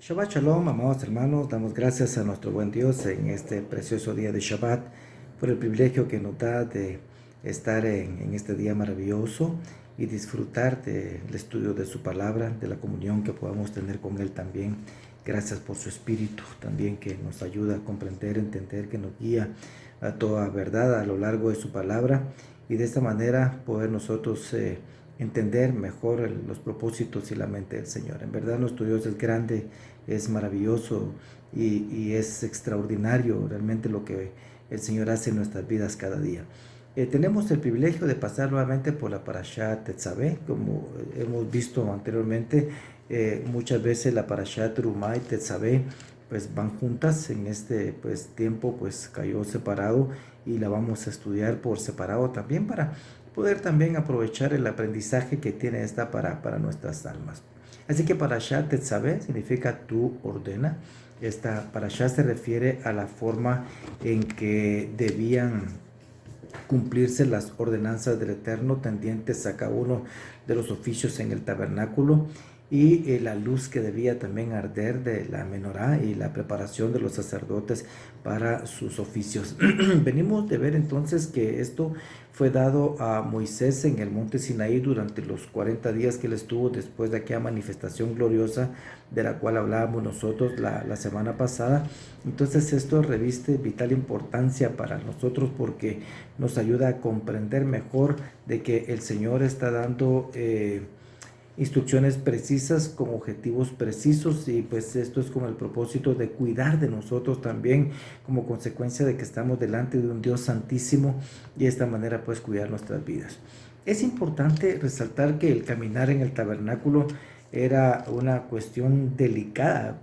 Shabbat Shalom, amados hermanos, damos gracias a nuestro buen Dios en este precioso día de Shabbat por el privilegio que nos da de estar en este día maravilloso y disfrutar del estudio de su palabra, de la comunión que podamos tener con Él también. Gracias por su espíritu también que nos ayuda a comprender, entender, que nos guía a toda verdad a lo largo de su palabra y de esta manera poder nosotros entender mejor los propósitos y la mente del Señor. En verdad nuestro Dios es grande, es maravilloso y es extraordinario realmente lo que el Señor hace en nuestras vidas cada día. Tenemos el privilegio de pasar nuevamente por la Parashá Tetzaveh, como hemos visto anteriormente. Muchas veces la Parashá Terumá y Tetzaveh pues van juntas. En este tiempo pues cayó separado y la vamos a estudiar por separado también para poder también aprovechar el aprendizaje que tiene esta para nuestras almas. Así que Parashá Tetzaveh significa tú ordena. Esta Parashá se refiere a la forma en que debían cumplirse las ordenanzas del Eterno tendientes a cada uno de los oficios en el tabernáculo y la luz que debía también arder de la menorá y la preparación de los sacerdotes para sus oficios. Venimos de ver entonces que esto fue dado a Moisés en el monte Sinaí durante los 40 días que él estuvo después de aquella manifestación gloriosa de la cual hablábamos nosotros la semana pasada. Entonces esto reviste vital importancia para nosotros porque nos ayuda a comprender mejor de que el Señor está dando instrucciones precisas con objetivos precisos y pues esto es con el propósito de cuidar de nosotros también como consecuencia de que estamos delante de un Dios santísimo y de esta manera pues cuidar nuestras vidas. Es importante resaltar que el caminar en el tabernáculo era una cuestión delicada,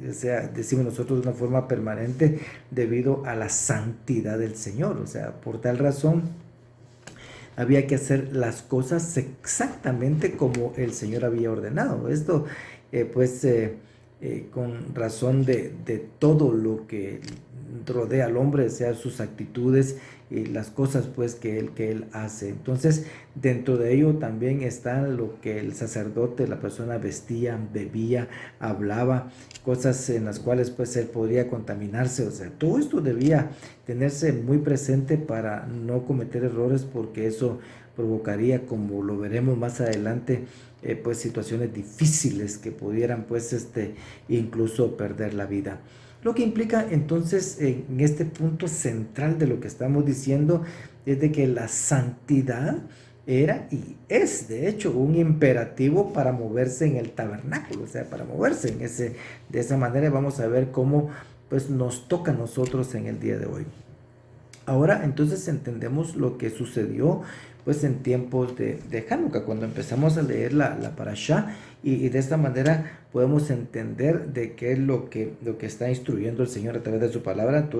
o sea, decimos nosotros de una forma permanente debido a la santidad del Señor, o sea, por tal razón había que hacer las cosas exactamente como el Señor había ordenado. Esto, con razón de todo lo que rodea al hombre, sea sus actitudes y las cosas pues que él hace. Entonces, dentro de ello también está lo que el sacerdote, la persona vestía, bebía, hablaba, cosas en las cuales pues él podría contaminarse. O sea, todo esto debía tenerse muy presente para no cometer errores, porque eso provocaría, como lo veremos más adelante, pues situaciones difíciles que pudieran pues incluso perder la vida. Lo que implica entonces en este punto central de lo que estamos diciendo es de que la santidad era y es de hecho un imperativo para moverse en el tabernáculo, o sea, para moverse de esa manera. Vamos a ver cómo pues nos toca a nosotros en el día de hoy. Ahora entonces entendemos lo que sucedió pues en tiempos de Hanukkah, cuando empezamos a leer la Parashá y de esta manera podemos entender de qué es lo que está instruyendo el Señor a través de su palabra.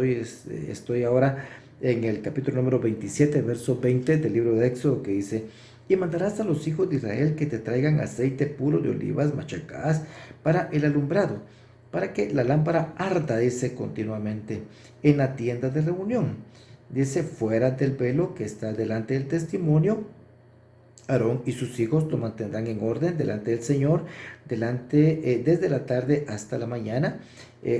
Estoy ahora en el capítulo número 27, verso 20 del libro de Éxodo, que dice: y mandarás a los hijos de Israel que te traigan aceite puro de olivas machacadas para el alumbrado, para que la lámpara arda, dice, continuamente en la tienda de reunión. Dice, fuera del velo que está delante del testimonio, Aarón y sus hijos lo mantendrán en orden delante del Señor, desde la tarde hasta la mañana.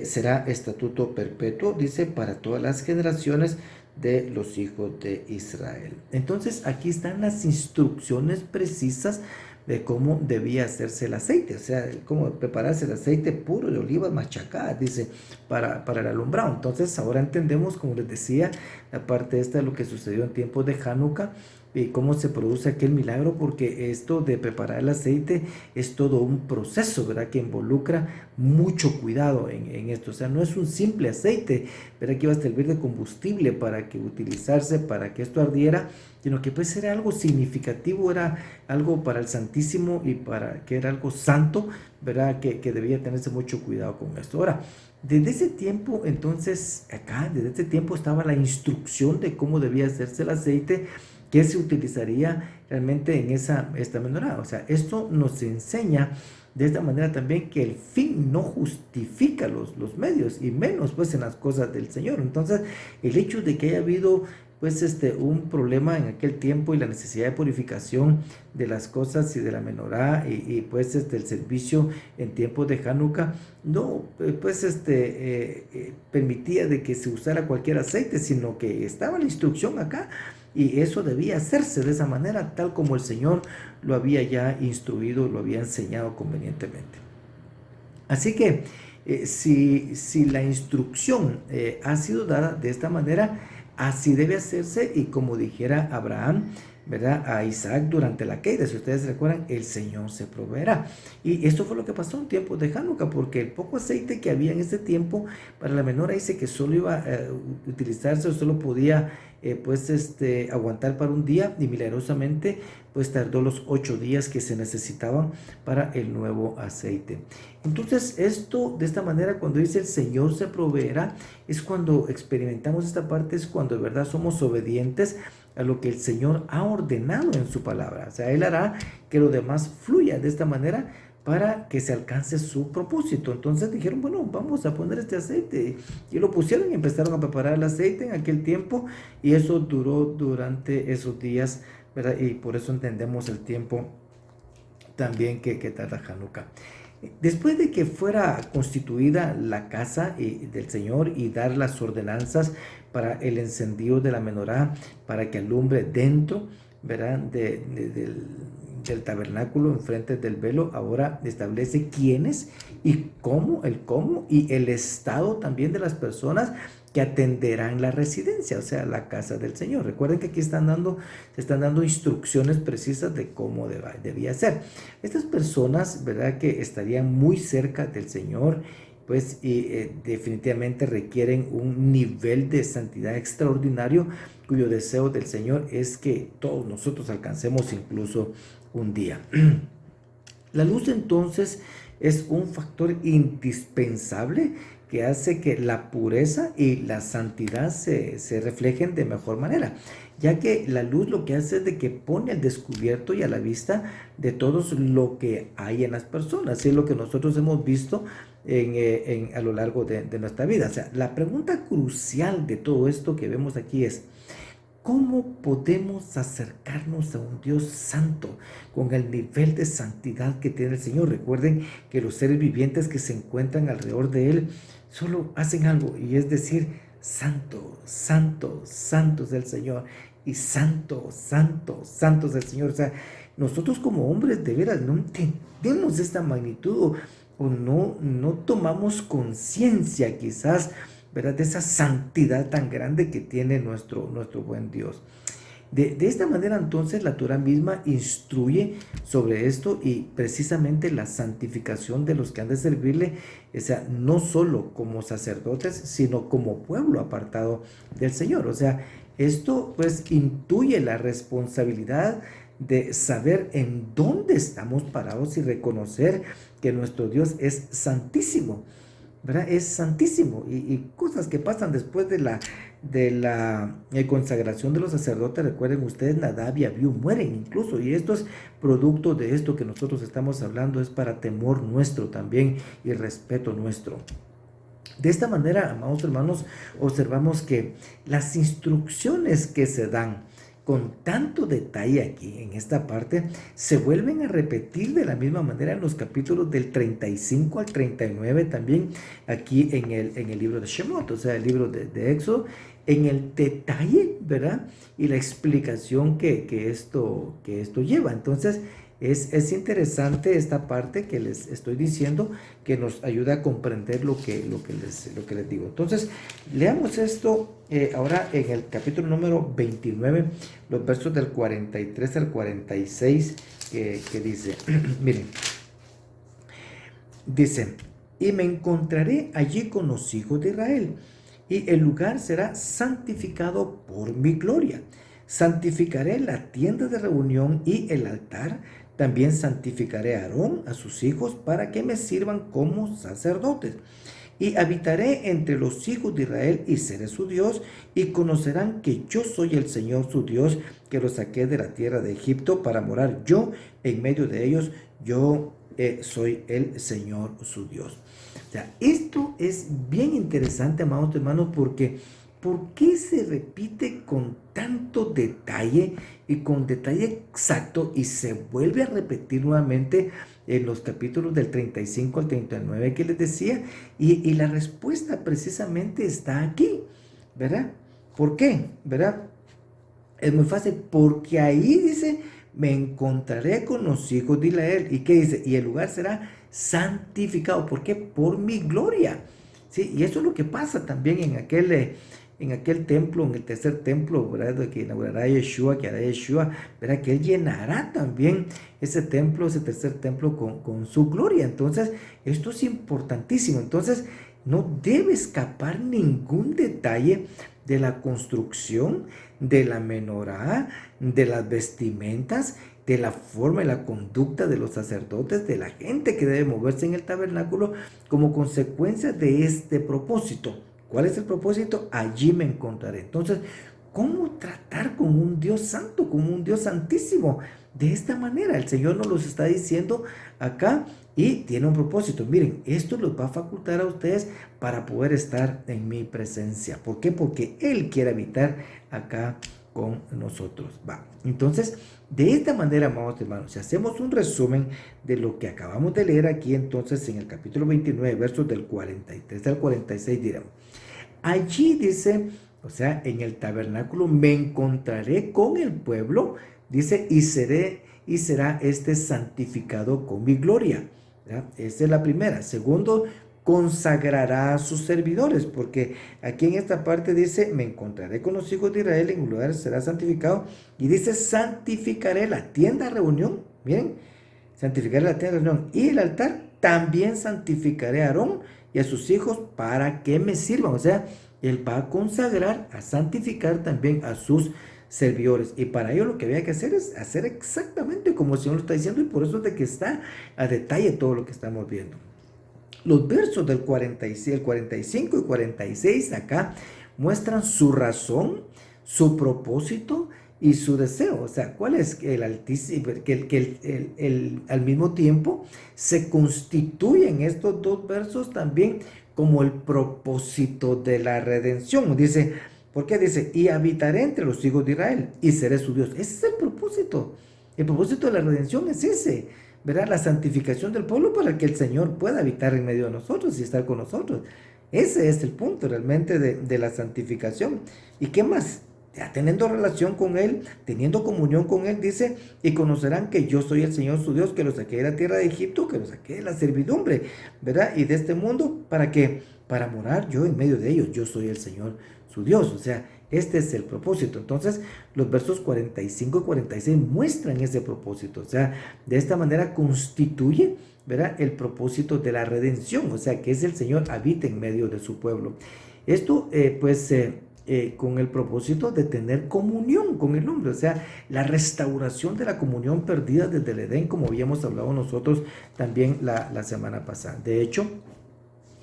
Será estatuto perpetuo, dice, para todas las generaciones de los hijos de Israel. Entonces aquí están las instrucciones precisas de cómo debía hacerse el aceite, o sea, cómo prepararse el aceite puro de olivas machacadas, dice, para el alumbrado. Entonces ahora entendemos, como les decía, la parte esta de lo que sucedió en tiempos de Hanukkah y cómo se produce aquel milagro, porque esto de preparar el aceite es todo un proceso, ¿verdad?, que involucra mucho cuidado en esto. O sea, no es un simple aceite, ¿verdad?, que iba a servir de combustible para que utilizarse para que esto ardiera, sino que pues era algo significativo, era algo para el Santísimo y para que era algo santo, ¿verdad?, que debía tenerse mucho cuidado con esto. Ahora, desde ese tiempo, entonces, desde ese tiempo estaba la instrucción de cómo debía hacerse el aceite que se utilizaría realmente en esta menorá. O sea, esto nos enseña de esta manera también que el fin no justifica los medios, y menos pues en las cosas del Señor. Entonces, el hecho de que haya habido pues un problema en aquel tiempo y la necesidad de purificación de las cosas y de la menorá y pues el servicio en tiempos de Hanukkah no pues permitía de que se usara cualquier aceite, sino que estaba la instrucción acá y eso debía hacerse de esa manera, tal como el Señor lo había ya instruido, lo había enseñado convenientemente. Así que si la instrucción ha sido dada de esta manera, así debe hacerse, y como dijera Abraham, ¿verdad?, a Isaac durante la caída, si ustedes recuerdan, el Señor se proveerá. Y esto fue lo que pasó en tiempos de Hanukkah, porque el poco aceite que había en ese tiempo para la menorá dice que solo iba a utilizarse, o solo podía aguantar para un día, y milagrosamente pues tardó los 8 días que se necesitaban para el nuevo aceite. Entonces esto, de esta manera, cuando dice el Señor se proveerá, es cuando experimentamos esta parte, es cuando de verdad somos obedientes a lo que el Señor ha ordenado en su palabra. O sea, Él hará que lo demás fluya de esta manera para que se alcance su propósito. Entonces dijeron, bueno, vamos a poner este aceite. Y lo pusieron y empezaron a preparar el aceite en aquel tiempo, y eso duró durante esos días, ¿verdad? Y por eso entendemos el tiempo también que tarda Hanukkah. Después de que fuera constituida la casa del Señor y dar las ordenanzas para el encendido de la menorá, para que alumbre dentro, ¿verdad?, del tabernáculo, enfrente del velo, ahora establece quiénes y cómo, el cómo y el estado también de las personas que atenderán la residencia, o sea, la casa del Señor. Recuerden que aquí se están dando instrucciones precisas de cómo debía ser. Estas personas, ¿verdad?, que estarían muy cerca del Señor, pues definitivamente requieren un nivel de santidad extraordinario, cuyo deseo del Señor es que todos nosotros alcancemos incluso un día. La luz entonces es un factor indispensable que hace que la pureza y la santidad se reflejen de mejor manera, ya que la luz lo que hace es de que pone al descubierto y a la vista de todos lo que hay en las personas, y es lo que nosotros hemos visto a lo largo de nuestra vida. O sea, la pregunta crucial de todo esto que vemos aquí es: ¿cómo podemos acercarnos a un Dios santo con el nivel de santidad que tiene el Señor? Recuerden que los seres vivientes que se encuentran alrededor de Él solo hacen algo, y es decir, santo, santo, santo es el Señor, y santo, santo, santo es el Señor. O sea, nosotros como hombres de veras no entendemos esta magnitud, o no tomamos conciencia quizás, ¿verdad?, de esa santidad tan grande que tiene nuestro buen Dios. De esta manera entonces la Torah misma instruye sobre esto, y precisamente la santificación de los que han de servirle, o sea, no solo como sacerdotes, sino como pueblo apartado del Señor. O sea, esto pues intuye la responsabilidad de saber en dónde estamos parados y reconocer que nuestro Dios es santísimo, ¿verdad? Es santísimo, y cosas que pasan después de la consagración de los sacerdotes. Recuerden ustedes, Nadab y Abiú mueren incluso, y esto es producto de esto que nosotros estamos hablando, es para temor nuestro también y respeto nuestro. De esta manera, amados hermanos, observamos que las instrucciones que se dan con tanto detalle aquí en esta parte se vuelven a repetir de la misma manera en los capítulos del 35 al 39, también aquí en el libro de Shemot, o sea, el libro de Éxodo, en el detalle, ¿verdad?, y la explicación que esto lleva. Entonces, es interesante esta parte que les estoy diciendo, que nos ayuda a comprender lo que les digo. Entonces, leamos esto ahora en el capítulo número 29, los versos del 43 al 46, que dice, miren, dice: y me encontraré allí con los hijos de Israel, y el lugar será santificado por mi gloria. Santificaré la tienda de reunión y el altar. También santificaré a Aarón, a sus hijos, para que me sirvan como sacerdotes. Y habitaré entre los hijos de Israel y seré su Dios, y conocerán que yo soy el Señor su Dios, que los saqué de la tierra de Egipto para morar yo en medio de ellos. Yo soy el Señor su Dios. O sea, esto es bien interesante, amados hermanos, porque ¿por qué se repite con tanto detalle y con detalle exacto y se vuelve a repetir nuevamente en los capítulos del 35 al 39 que les decía? Y la respuesta precisamente está aquí, ¿verdad? ¿Por qué? ¿Verdad? Es muy fácil, porque ahí dice, me encontraré con los hijos de Israel. ¿Y qué dice? Y el lugar será santificado. ¿Por qué? Por mi gloria. ¿Sí? Y eso es lo que pasa también en aquel templo, en el tercer templo, ¿verdad? Que inaugurará Yeshua, que hará Yeshua, ¿verdad? Que él llenará también ese templo, ese tercer templo con su gloria. Entonces, esto es importantísimo. Entonces, no debe escapar ningún detalle de la construcción, de la menorá, de las vestimentas, de la forma y la conducta de los sacerdotes, de la gente que debe moverse en el tabernáculo como consecuencia de este propósito. ¿Cuál es el propósito? Allí me encontraré. Entonces, ¿cómo tratar con un Dios santo, con un Dios santísimo? De esta manera, el Señor nos los está diciendo acá y tiene un propósito. Miren, esto los va a facultar a ustedes para poder estar en mi presencia. ¿Por qué? Porque Él quiere habitar acá con nosotros. Va. Entonces, de esta manera, amados hermanos, si hacemos un resumen de lo que acabamos de leer aquí, entonces en el capítulo 29, versos del 43 al 46, diremos, allí dice, o sea, en el tabernáculo me encontraré con el pueblo, dice, y será este santificado con mi gloria. ¿Ya? Esa es la primera. Segundo, consagrará a sus servidores, porque aquí en esta parte dice, me encontraré con los hijos de Israel, en un lugar será santificado, y dice, santificaré la tienda de reunión, miren, santificaré la tienda de reunión y el altar, también santificaré a Aarón y a sus hijos para que me sirvan. O sea, él va a consagrar, a santificar también a sus servidores. Y para ello lo que había que hacer es hacer exactamente como el Señor lo está diciendo, y por eso es de que está a detalle todo lo que estamos viendo. Los versos del 46, el 45 y 46 acá muestran su razón, su propósito y su deseo. O sea, ¿cuál es el Altísimo? Que al mismo tiempo se constituyen estos dos versos también como el propósito de la redención. Dice, ¿por qué? Dice, y habitaré entre los hijos de Israel y seré su Dios. Ese es el propósito. El propósito de la redención es ese, ¿verdad? La santificación del pueblo para que el Señor pueda habitar en medio de nosotros y estar con nosotros. Ese es el punto realmente de la santificación. ¿Y qué más? Ya teniendo relación con Él, teniendo comunión con Él, dice, y conocerán que yo soy el Señor su Dios, que los saqué de la tierra de Egipto, que los saqué de la servidumbre, ¿verdad? Y de este mundo, ¿para qué? Para morar yo en medio de ellos. Yo soy el Señor su Dios. O sea, este es el propósito. Entonces, los versos 45 y 46 muestran ese propósito. O sea, de esta manera constituye, ¿verdad?, el propósito de la redención. O sea, que es el Señor habita en medio de su pueblo. Esto, con el propósito de tener comunión con el hombre, o sea, la restauración de la comunión perdida desde el Edén, como habíamos hablado nosotros también la semana pasada. De hecho,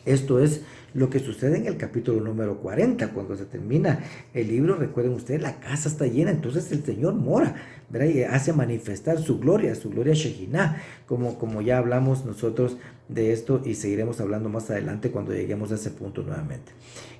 esto es lo que sucede en el capítulo número 40, cuando se termina el libro. Recuerden ustedes, la casa está llena, entonces el Señor mora, ¿verdad? Y hace manifestar su gloria Shekinah, como ya hablamos nosotros de esto y seguiremos hablando más adelante cuando lleguemos a ese punto nuevamente.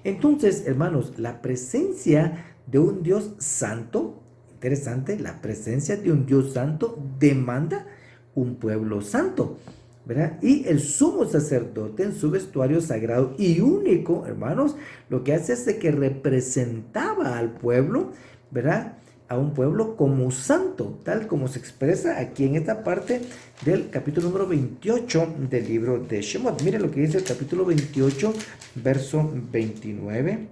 Entonces, hermanos, la presencia de un Dios santo, interesante, la presencia de un Dios santo demanda un pueblo santo, ¿verdad? Y el sumo sacerdote en su vestuario sagrado y único, hermanos, lo que hace es de que representaba al pueblo, ¿verdad?, a un pueblo como santo, tal como se expresa aquí en esta parte del capítulo número 28 del libro de Shemot. Miren lo que dice el capítulo 28, verso 29.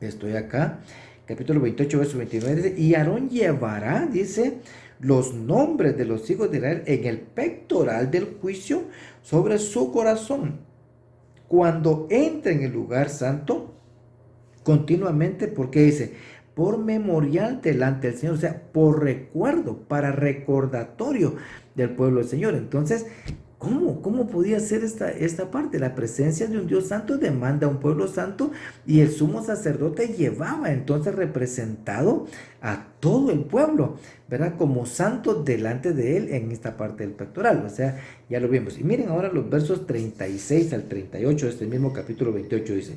Estoy acá. Capítulo 28, verso 29. Dice, y Aarón llevará, dice, los nombres de los hijos de Israel en el pectoral del juicio sobre su corazón, cuando entre en el lugar santo, continuamente, porque dice, por memorial delante del Señor, o sea, por recuerdo, para recordatorio del pueblo del Señor. Entonces, ¿cómo podía ser esta parte? La presencia de un Dios santo demanda a un pueblo santo, y el sumo sacerdote llevaba entonces representado a todo el pueblo, ¿verdad?, como santo delante de él en esta parte del pectoral. O sea, ya lo vimos. Y miren ahora los versos 36 al 38 de este mismo capítulo 28, dice,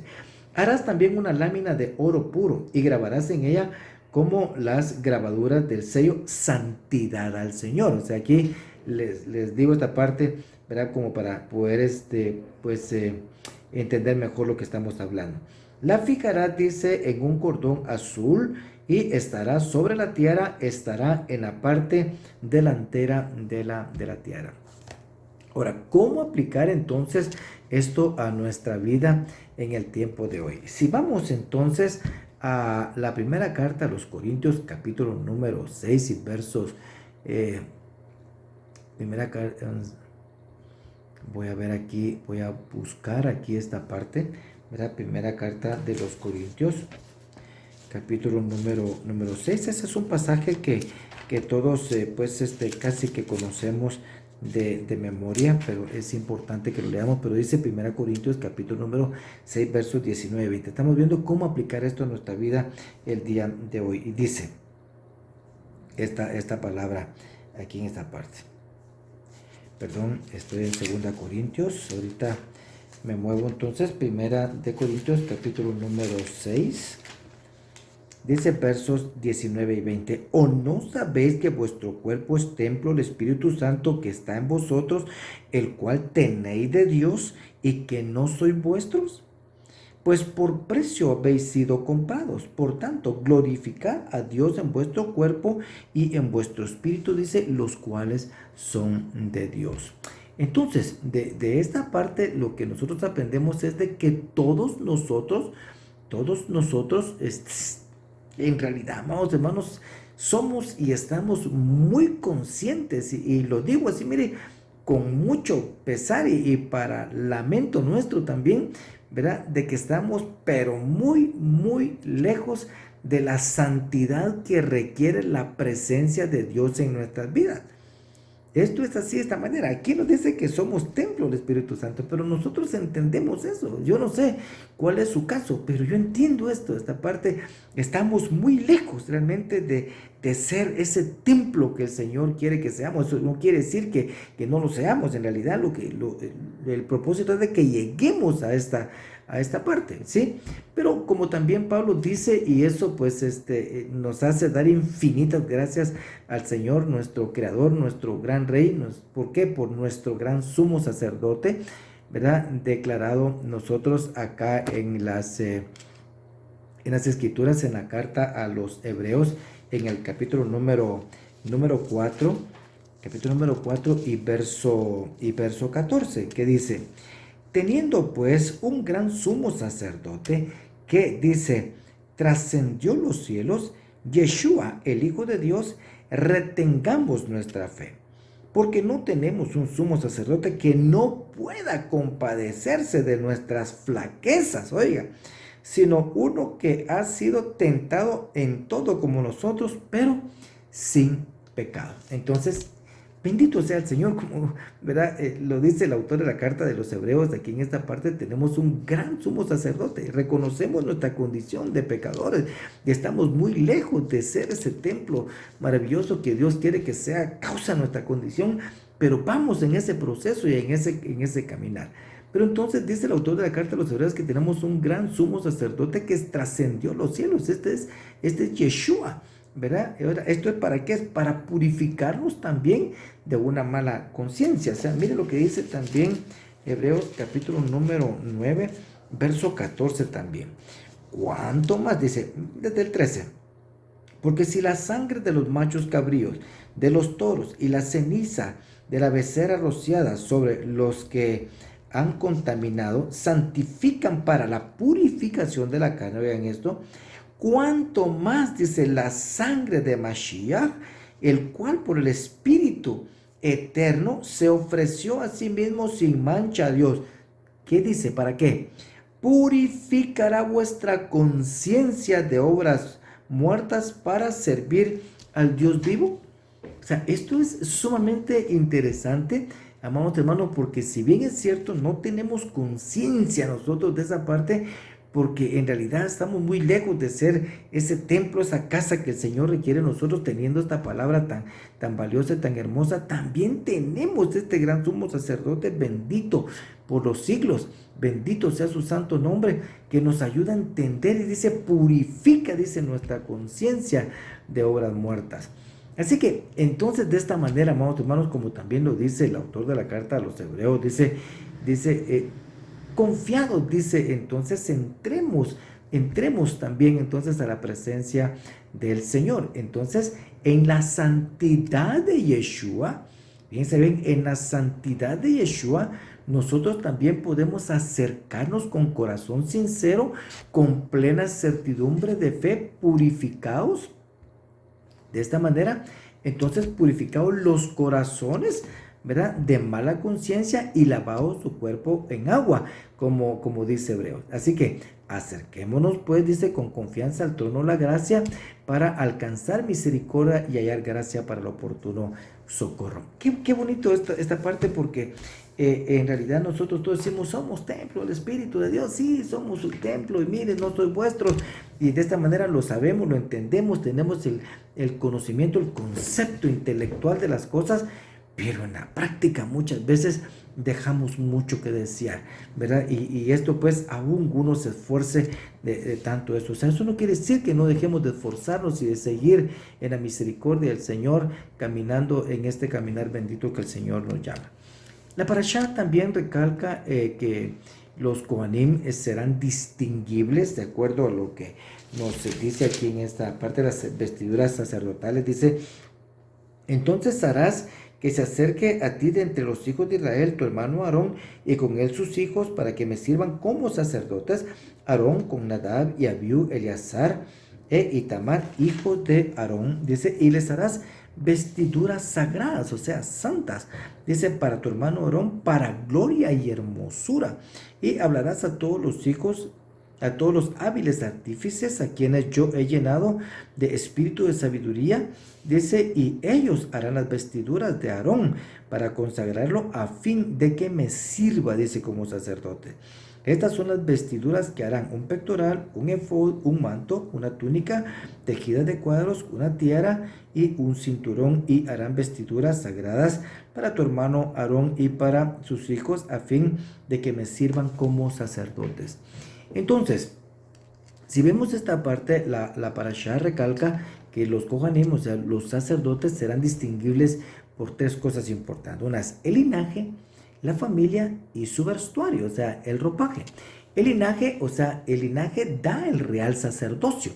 Harás también una lámina de oro puro y grabarás en ella como las grabaduras del sello santidad al Señor. O sea, aquí les digo esta parte, ¿verdad? Como para poder entender mejor lo que estamos hablando. La fijarás, dice, en un cordón azul y estará sobre la tiara, estará en la parte delantera de la tiara. Ahora, ¿cómo aplicar entonces esto a nuestra vida en el tiempo de hoy? Si vamos entonces a la primera carta a los Corintios, capítulo número 6 y versos, primera carta, voy a ver aquí, voy a buscar aquí esta parte, ¿verdad? Primera carta de los Corintios, capítulo número 6. Ese es un pasaje que todos casi que conocemos de memoria, pero es importante que lo leamos. Pero dice 1 Corintios capítulo número 6 versos 19 y 20. Estamos viendo cómo aplicar esto a nuestra vida el día de hoy. Y dice esta palabra aquí en esta parte. Perdón, estoy en 2 Corintios. Ahorita me muevo entonces. 1 Corintios capítulo número 6. Dice versos 19 y 20, ¿o no sabéis que vuestro cuerpo es templo del Espíritu Santo que está en vosotros, el cual tenéis de Dios y que no sois vuestros? Pues por precio habéis sido comprados. Por tanto, glorificad a Dios en vuestro cuerpo y en vuestro espíritu, dice, los cuales son de Dios. Entonces, de esta parte lo que nosotros aprendemos es de que todos nosotros, en realidad, amados hermanos, somos y estamos muy conscientes, y lo digo así, mire, con mucho pesar y para lamento nuestro también, ¿verdad? De que estamos pero muy, muy lejos de la santidad que requiere la presencia de Dios en nuestras vidas. Esto es así de esta manera. Aquí nos dice que somos templo del Espíritu Santo, pero nosotros entendemos eso. Yo no sé cuál es su caso, pero yo entiendo esto. Esta parte, estamos muy lejos realmente de ser ese templo que el Señor quiere que seamos. Eso no quiere decir que no lo seamos. En realidad, el propósito es de que lleguemos a esta parte, ¿sí? Pero como también Pablo dice, y eso nos hace dar infinitas gracias al Señor, nuestro Creador, nuestro gran Rey. ¿Por qué? Por nuestro gran sumo sacerdote, ¿verdad? Declarado nosotros acá en las Escrituras, en la carta a los Hebreos, en el capítulo número 4, capítulo número 4 y verso 14, que dice: teniendo pues un gran sumo sacerdote que, dice, trascendió los cielos, Yeshua, el Hijo de Dios, retengamos nuestra fe, porque no tenemos un sumo sacerdote que no pueda compadecerse de nuestras flaquezas, oiga, sino uno que ha sido tentado en todo como nosotros, pero sin pecado. Entonces, bendito sea el Señor, como ¿verdad? Lo dice el autor de la carta de los Hebreos. Aquí en esta parte tenemos un gran sumo sacerdote. Reconocemos nuestra condición de pecadores y estamos muy lejos de ser ese templo maravilloso que Dios quiere que sea causa de nuestra condición, pero vamos en ese proceso y en ese caminar. Pero entonces dice el autor de la carta de los Hebreos que tenemos un gran sumo sacerdote que trascendió los cielos. Este es Yeshua, ¿verdad? ¿Esto es para qué? Es para purificarnos también de una mala conciencia. O sea, mire lo que dice también Hebreos capítulo número 9, verso 14 también. ¿Cuánto más? Dice, desde el 13. Porque si la sangre de los machos cabríos, de los toros y la ceniza de la becerra rociada sobre los que han contaminado, santifican para la purificación de la carne, vean esto, cuánto más, dice, la sangre de Mashiach, el cual por el Espíritu eterno se ofreció a sí mismo sin mancha a Dios. ¿Qué dice? ¿Para qué? Purificará vuestra conciencia de obras muertas para servir al Dios vivo. O sea, esto es sumamente interesante, amados hermanos, porque si bien es cierto, no tenemos conciencia nosotros de esa parte, porque en realidad estamos muy lejos de ser ese templo, esa casa que el Señor requiere de nosotros, teniendo esta palabra tan valiosa y tan hermosa. También tenemos este gran sumo sacerdote bendito por los siglos, bendito sea su santo nombre, que nos ayuda a entender y dice, purifica, dice, nuestra conciencia de obras muertas. Así que entonces de esta manera, amados hermanos, como también lo dice el autor de la carta a los hebreos, dice confiados, dice, entonces entremos también entonces a la presencia del Señor. Entonces, en la santidad de Yeshua, fíjense bien, en la santidad de Yeshua, nosotros también podemos acercarnos con corazón sincero, con plena certidumbre de fe, purificados. De esta manera, entonces purificados los corazones, ¿verdad?, de mala conciencia y lavado su cuerpo en agua, como dice Hebreos. Así que acerquémonos, pues, dice, con confianza al trono de la gracia para alcanzar misericordia y hallar gracia para el oportuno socorro. Qué bonito esta parte, porque en realidad nosotros todos decimos, somos templo del Espíritu de Dios. Sí, somos su templo y miren, no soy vuestro. Y de esta manera lo sabemos, lo entendemos, tenemos el conocimiento, el concepto intelectual de las cosas, pero en la práctica muchas veces dejamos mucho que desear, ¿verdad? Y esto, pues, aún uno se esfuerce de tanto eso. O sea, eso no quiere decir que no dejemos de esforzarnos y de seguir en la misericordia del Señor, caminando en este caminar bendito que el Señor nos llama. La parashá también recalca que los Kohanim serán distinguibles, de acuerdo a lo que nos dice aquí en esta parte de las vestiduras sacerdotales. Dice, entonces harás que se acerque a ti de entre los hijos de Israel tu hermano Aarón y con él sus hijos para que me sirvan como sacerdotes. Aarón con Nadab y Abiú, Eleazar e Itamar, hijos de Aarón, dice, y les harás vestiduras sagradas, o sea, santas, dice, para tu hermano Aarón, para gloria y hermosura. Y hablarás a todos los hijos, a todos los hábiles artífices, a quienes yo he llenado de espíritu de sabiduría, dice, y ellos harán las vestiduras de Aarón para consagrarlo a fin de que me sirva, dice, como sacerdote. Estas son las vestiduras que harán: un pectoral, un efod, un manto, una túnica tejida de cuadros, una tiara y un cinturón, y harán vestiduras sagradas para tu hermano Aarón y para sus hijos, a fin de que me sirvan como sacerdotes. Entonces, si vemos esta parte, la parashá recalca que los Kohanim, o sea, los sacerdotes, serán distinguibles por tres cosas importantes. Una es el linaje, la familia y su vestuario, o sea, el ropaje. El linaje, o sea, el linaje da el real sacerdocio,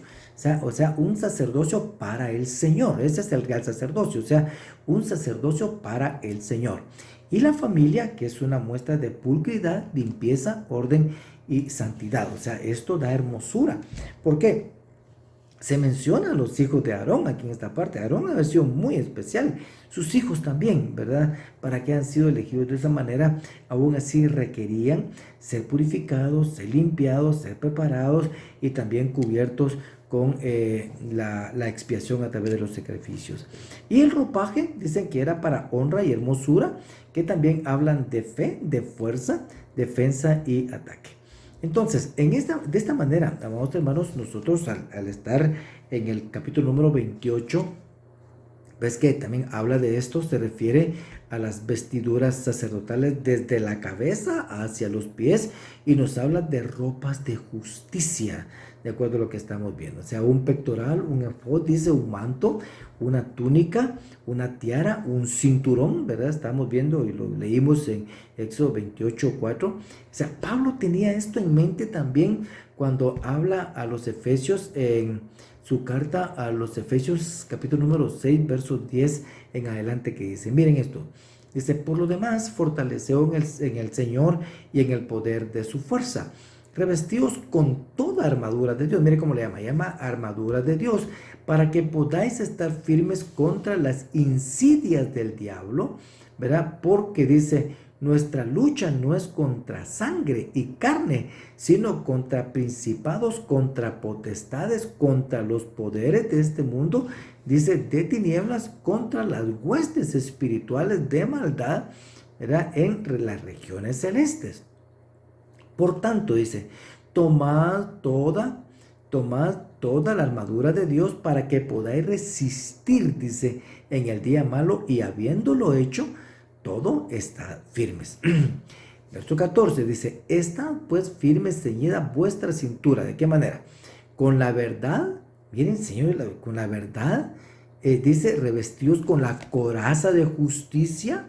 o sea, un sacerdocio para el Señor. Ese es el real sacerdocio, o sea, un sacerdocio para el Señor. Y la familia, que es una muestra de pulcritud, limpieza, orden y santidad. O sea, esto da hermosura. ¿Por qué? Se menciona a los hijos de Aarón aquí en esta parte. Aarón ha sido muy especial, sus hijos también, ¿verdad? Para que han sido elegidos de esa manera, aún así requerían ser purificados, ser limpiados, ser preparados y también cubiertos con la expiación a través de los sacrificios. Y el ropaje, dicen que era para honra y hermosura, que también hablan de fe, de fuerza, defensa y ataque. Entonces, de esta manera, amados hermanos, nosotros al estar en el capítulo número 28, ves que también habla de esto, se refiere a las vestiduras sacerdotales desde la cabeza hacia los pies, y nos habla de ropas de justicia, de acuerdo a lo que estamos viendo. O sea, un pectoral, un efod, dice, un manto, una túnica, una tiara, un cinturón, ¿verdad? Estamos viendo y lo leímos en Éxodo 28:4. O sea, Pablo tenía esto en mente también cuando habla a los Efesios en su carta a los Efesios, capítulo número 6, versos 10 en adelante, que dice, miren esto, dice, por lo demás, fortaleceos en el Señor y en el poder de su fuerza, revestidos con toda armadura de Dios. Mire cómo le llama armadura de Dios, para que podáis estar firmes contra las insidias del diablo, ¿verdad? Porque dice, nuestra lucha no es contra sangre y carne, sino contra principados, contra potestades, contra los poderes de este mundo, dice, de tinieblas, contra las huestes espirituales de maldad, ¿verdad?, en las regiones celestes. Por tanto, dice, tomad toda la armadura de Dios para que podáis resistir, dice, en el día malo, y habiéndolo hecho, todo está firmes. Verso 14 dice, está pues firme, ceñida vuestra cintura. ¿De qué manera? Con la verdad, miren, Señor, con la verdad, dice, revestidos con la coraza de justicia,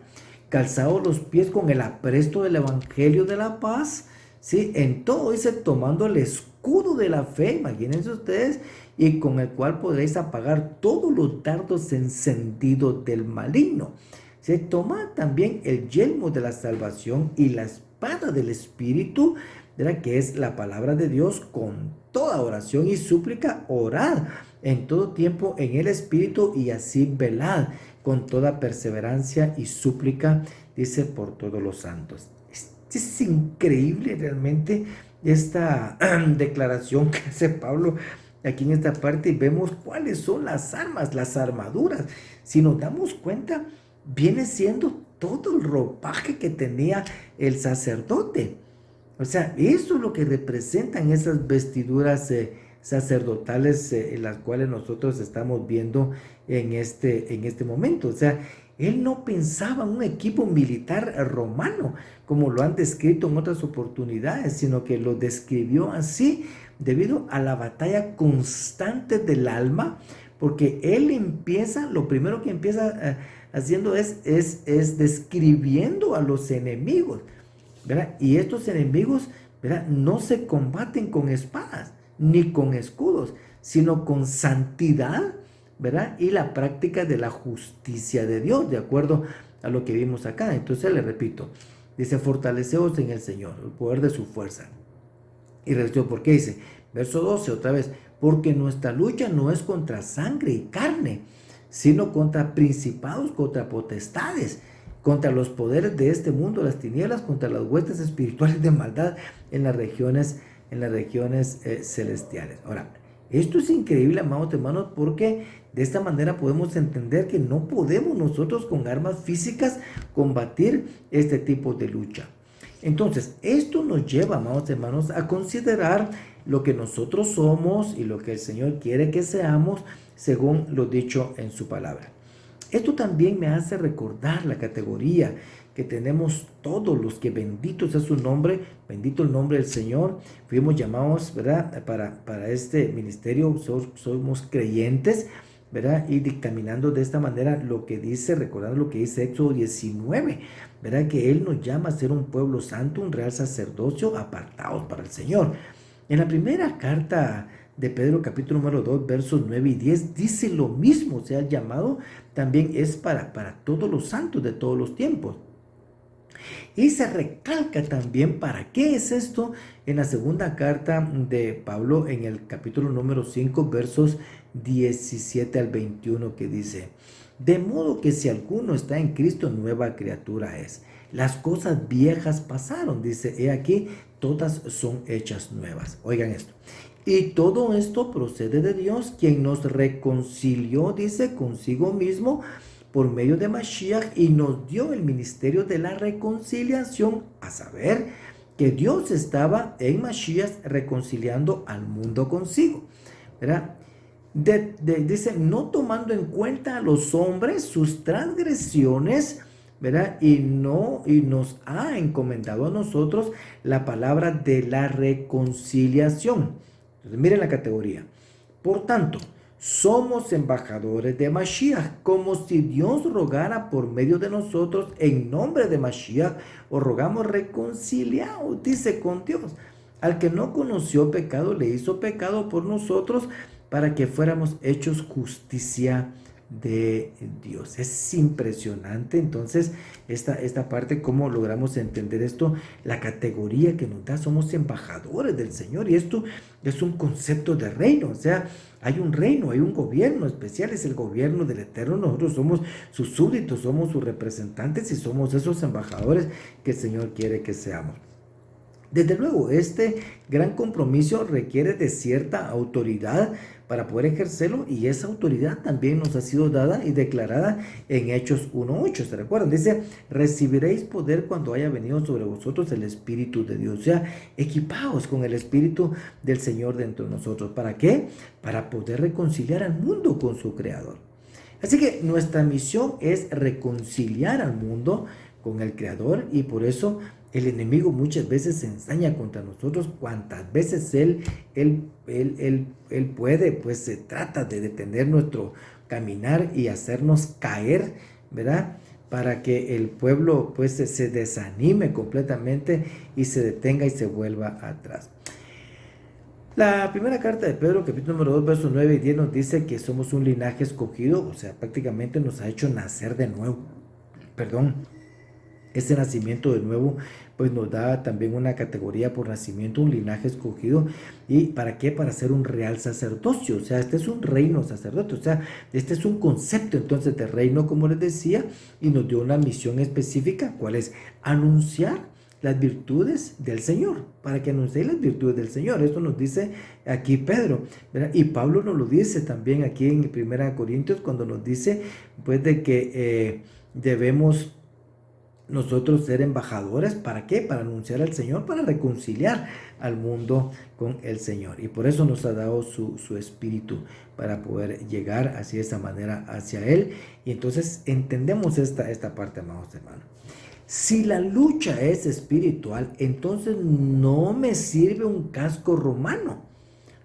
calzados los pies con el apresto del evangelio de la paz, ¿sí? En todo dice, tomando el escudo de la fe, imagínense ustedes, y con el cual podréis apagar todos los dardos encendidos del maligno. Se toma también el yelmo de la salvación y la espada del Espíritu, ¿verdad? Que es la palabra de Dios, con toda oración y súplica, orad en todo tiempo en el Espíritu, y así velad con toda perseverancia y súplica, dice, por todos los santos. Es increíble realmente esta declaración que hace Pablo aquí en esta parte, y vemos cuáles son las armas, las armaduras. Si nos damos cuenta, viene siendo todo el ropaje que tenía el sacerdote. O sea, eso es lo que representan esas vestiduras sacerdotales, en las cuales nosotros estamos viendo en este momento. O sea, él no pensaba en un equipo militar romano, como lo han descrito en otras oportunidades, sino que lo describió así debido a la batalla constante del alma, porque él empieza, lo primero que empieza haciendo es describiendo a los enemigos, ¿verdad? Y estos enemigos, ¿verdad?, no se combaten con espadas ni con escudos, sino con santidad, ¿verdad?, y la práctica de la justicia de Dios, de acuerdo a lo que vimos acá. Entonces le repito, dice, fortaleceos en el Señor, el poder de su fuerza. Y repito, ¿por qué? Dice, verso 12 otra vez, porque nuestra lucha no es contra sangre y carne, sino contra principados, contra potestades, contra los poderes de este mundo, las tinieblas, contra las huestes espirituales de maldad en las regiones celestiales. Ahora, esto es increíble, amados hermanos, porque de esta manera podemos entender que no podemos nosotros con armas físicas combatir este tipo de lucha. Entonces, esto nos lleva, amados hermanos, a considerar lo que nosotros somos y lo que el Señor quiere que seamos, según lo dicho en su palabra. Esto también me hace recordar la categoría que tenemos todos los que, bendito sea su nombre, bendito el nombre del Señor, fuimos llamados, ¿verdad?, para este ministerio, somos creyentes, ¿verdad?, y dictaminando de esta manera lo que dice, recordando lo que dice Éxodo 19, ¿verdad?, que Él nos llama a ser un pueblo santo, un real sacerdocio, apartados para el Señor. En la primera carta de Pedro, capítulo número 2, versos 9 y 10, dice lo mismo. O sea, el llamado también es para todos los santos de todos los tiempos. Y se recalca también para qué es esto en la segunda carta de Pablo, en el capítulo número 5, versos 17 al 21, que dice, de modo que si alguno está en Cristo, nueva criatura es. Las cosas viejas pasaron, dice, he aquí, todas son hechas nuevas. Oigan esto. Y todo esto procede de Dios, quien nos reconcilió, dice, consigo mismo por medio de Mashiach, y nos dio el ministerio de la reconciliación, a saber, que Dios estaba en Mashiach reconciliando al mundo consigo, ¿verdad? Dice, no tomando en cuenta a los hombres sus transgresiones, ¿verdad? Y nos ha encomendado a nosotros la palabra de la reconciliación. Entonces, miren la categoría. Por tanto, somos embajadores de Mashiach, como si Dios rogara por medio de nosotros, en nombre de Mashiach, os rogamos reconciliados, dice, con Dios. Al que no conoció pecado, le hizo pecado por nosotros, para que fuéramos hechos justicia de Dios. Es impresionante entonces esta parte, cómo logramos entender esto, la categoría que nos da, somos embajadores del Señor, y esto es un concepto de reino. O sea, hay un reino, hay un gobierno especial, es el gobierno del Eterno. Nosotros somos sus súbditos, somos sus representantes y somos esos embajadores que el Señor quiere que seamos. Desde luego, este gran compromiso requiere de cierta autoridad para poder ejercerlo, y esa autoridad también nos ha sido dada y declarada en Hechos 1:8. ¿Se recuerdan? Dice, recibiréis poder cuando haya venido sobre vosotros el Espíritu de Dios. O sea, equipaos con el Espíritu del Señor dentro de nosotros. ¿Para qué? Para poder reconciliar al mundo con su Creador. Así que nuestra misión es reconciliar al mundo con el Creador, y por eso el enemigo muchas veces se ensaña contra nosotros. Cuantas veces él puede, pues se trata de detener nuestro caminar y hacernos caer, ¿verdad? Para que el pueblo pues se desanime completamente y se detenga y se vuelva atrás. La primera carta de Pedro, capítulo número 2, versos 9 y 10, nos dice que somos un linaje escogido, o sea, prácticamente nos ha hecho nacer de nuevo. Ese nacimiento de nuevo pues nos da también una categoría por nacimiento, un linaje escogido. ¿Y para qué? Para ser un real sacerdocio. O sea, este es un reino sacerdote. O sea, este es un concepto entonces de reino, como les decía, y nos dio una misión específica. ¿Cuál es? Anunciar las virtudes del Señor, para que anunciéis las virtudes del Señor. Esto nos dice aquí Pedro, ¿verdad? Y Pablo nos lo dice también aquí en 1 Corintios, cuando nos dice pues de que debemos nosotros ser embajadores. ¿Para qué? Para anunciar al Señor, para reconciliar al mundo con el Señor. Y por eso nos ha dado su espíritu, para poder llegar así de esa manera hacia Él. Y entonces entendemos esta parte, amados hermanos. Si la lucha es espiritual, entonces no me sirve un casco romano.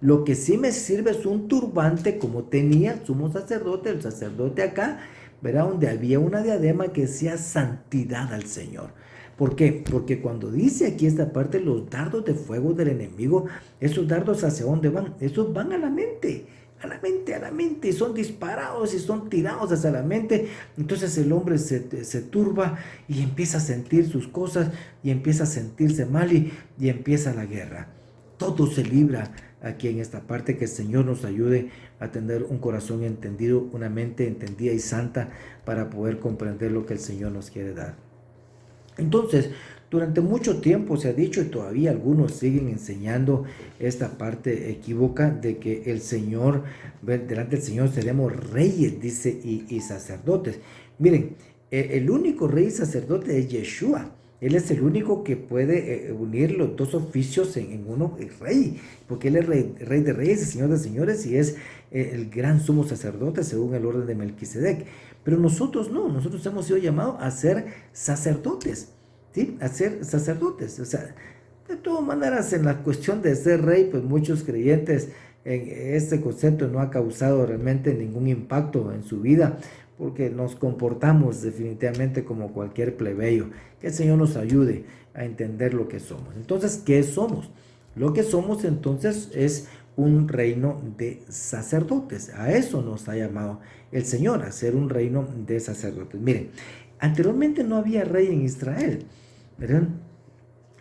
Lo que sí me sirve es un turbante, como tenía el sumo sacerdote, el sacerdote acá, ¿verdad? Donde había una diadema que decía santidad al Señor. ¿Por qué? Porque cuando dice aquí esta parte, los dardos de fuego del enemigo, esos dardos, ¿hacia dónde van? Esos van a la mente, y son disparados y son tirados hacia la mente. Entonces el hombre se turba y empieza a sentir sus cosas, y empieza a sentirse mal, y empieza la guerra. Todo se libra aquí en esta parte. Que el Señor nos ayude a tener un corazón entendido, una mente entendida y santa, para poder comprender lo que el Señor nos quiere dar. Entonces, durante mucho tiempo se ha dicho, y todavía algunos siguen enseñando esta parte equívoca, de que el Señor, delante del Señor seremos reyes, dice, y sacerdotes. Miren, el único rey y sacerdote es Yeshua. Él es el único que puede unir los dos oficios en uno, el rey, porque Él es rey de reyes y Señor de señores, y es el gran sumo sacerdote según el orden de Melquisedec. Pero nosotros no, nosotros hemos sido llamados a ser sacerdotes, ¿sí? A ser sacerdotes. O sea, de todas maneras, en la cuestión de ser rey, pues muchos creyentes en este concepto no ha causado realmente ningún impacto en su vida, porque nos comportamos definitivamente como cualquier plebeyo. Que el Señor nos ayude a entender lo que somos. Entonces, ¿qué somos? Lo que somos entonces es un reino de sacerdotes. A eso nos ha llamado el Señor, a ser un reino de sacerdotes. Miren, anteriormente no había rey en Israel, ¿verdad?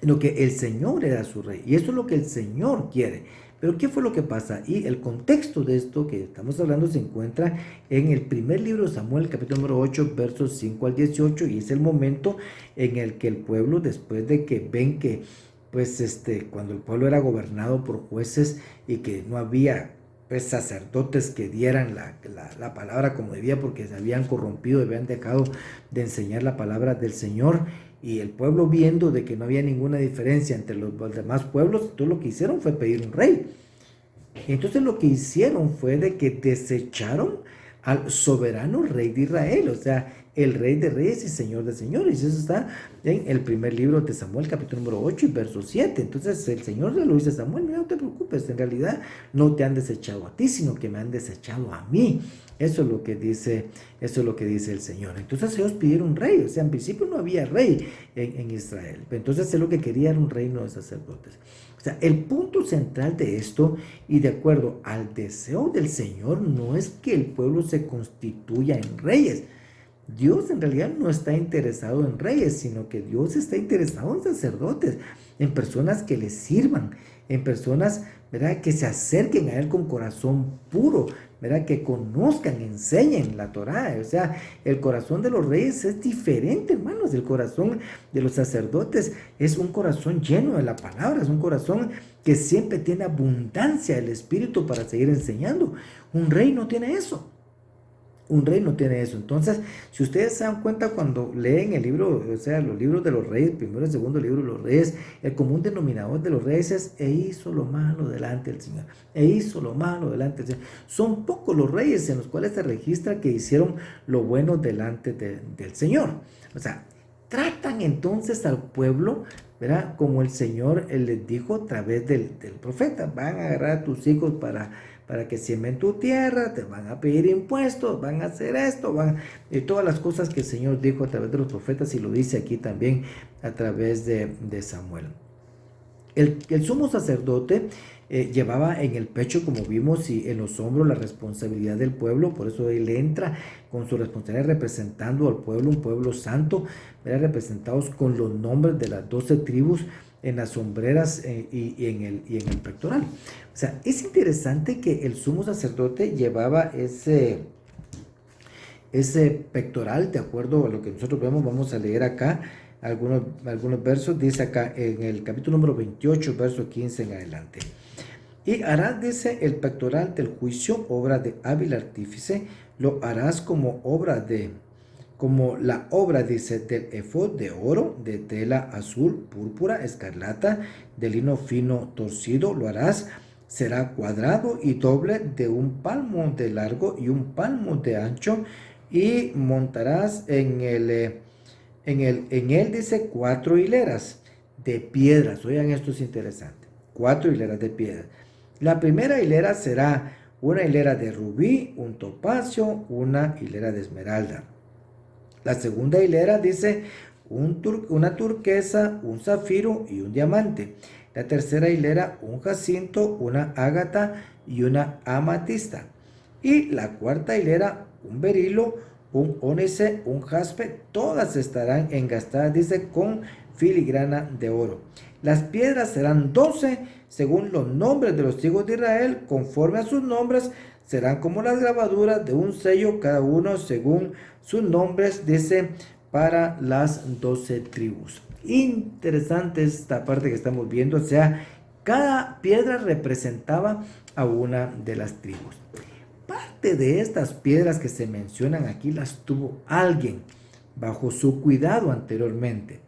Lo que el Señor era su rey, y eso es lo que el Señor quiere. Pero ¿qué fue lo que pasa? Y el contexto de esto que estamos hablando se encuentra en el primer libro de Samuel, capítulo número 8, versos 5 al 18, y es el momento en el que el pueblo, después de que ven que, pues, cuando el pueblo era gobernado por jueces y que no había, pues, sacerdotes que dieran la palabra como debía, porque se habían corrompido, habían dejado de enseñar la palabra del Señor, y el pueblo, viendo de que no había ninguna diferencia entre los demás pueblos, todo lo que hicieron fue pedir un rey. Entonces lo que hicieron fue de que desecharon al soberano rey de Israel, o sea, el rey de reyes y señor de señores. Eso está en el primer libro de Samuel, capítulo número 8 y verso 7. Entonces el Señor le lo dice a Samuel: no te preocupes, en realidad no te han desechado a ti, sino que me han desechado a mí. Eso es lo que dice el Señor. Entonces ellos pidieron un rey. O sea, en principio no había rey en Israel. Entonces lo que quería era un reino de sacerdotes. O sea, el punto central de esto, y de acuerdo al deseo del Señor, no es que el pueblo se constituya en reyes. Dios en realidad no está interesado en reyes, sino que Dios está interesado en sacerdotes, en personas que le sirvan, en personas, ¿verdad?, que se acerquen a Él con corazón puro, ¿verdad?, que conozcan, enseñen la Torá. O sea, el corazón de los reyes es diferente, hermanos. El corazón de los sacerdotes es un corazón lleno de la palabra, es un corazón que siempre tiene abundancia del Espíritu para seguir enseñando. Un rey no tiene eso. Un rey no tiene eso. Entonces, si ustedes se dan cuenta cuando leen el libro, o sea, los libros de los reyes, primero y segundo libro de los reyes, el común denominador de los reyes es: e hizo lo malo delante del Señor, e hizo lo malo delante del Señor. Son pocos los reyes en los cuales se registra que hicieron lo bueno delante del Señor. O sea, tratan entonces al pueblo, ¿verdad? Como el Señor les dijo a través del profeta: van a agarrar a tus hijos para que siembren tu tierra, te van a pedir impuestos, van a hacer esto, y todas las cosas que el Señor dijo a través de los profetas, y lo dice aquí también a través de Samuel. El sumo sacerdote llevaba en el pecho, como vimos, y en los hombros la responsabilidad del pueblo. Por eso él entra con su responsabilidad representando al pueblo, un pueblo santo, representados con los nombres de las 12 tribus en las sombreras y en el pectoral. O sea, es interesante que el sumo sacerdote llevaba ese pectoral, de acuerdo a lo que nosotros vemos. Vamos a leer acá algunos versos. Dice acá en el capítulo número 28, verso 15 en adelante: y harás, dice, el pectoral del juicio, obra de hábil artífice, lo harás como la obra, dice, del efod de oro, de tela azul, púrpura, escarlata, de lino fino torcido, lo harás. Será cuadrado y doble, de 1 palmo de largo y 1 palmo de ancho, y montarás en él, dice, 4 hileras de piedras. Oigan, esto es interesante: 4 hileras de piedras. La primera hilera será una hilera de rubí, un topacio, una hilera de esmeralda. La segunda hilera, dice, una turquesa, un zafiro y un diamante. La tercera hilera, un jacinto, una ágata y una amatista. Y la cuarta hilera, un berilo, un ónice, un jaspe. Todas estarán engastadas, dice, con filigrana de oro. Las piedras serán 12 según los nombres de los hijos de Israel, conforme a sus nombres. Serán como las grabaduras de un sello, cada uno según sus nombres, dice, para las 12 tribus. Interesante esta parte que estamos viendo. O sea, cada piedra representaba a una de las tribus. Parte de estas piedras que se mencionan aquí las tuvo alguien bajo su cuidado anteriormente.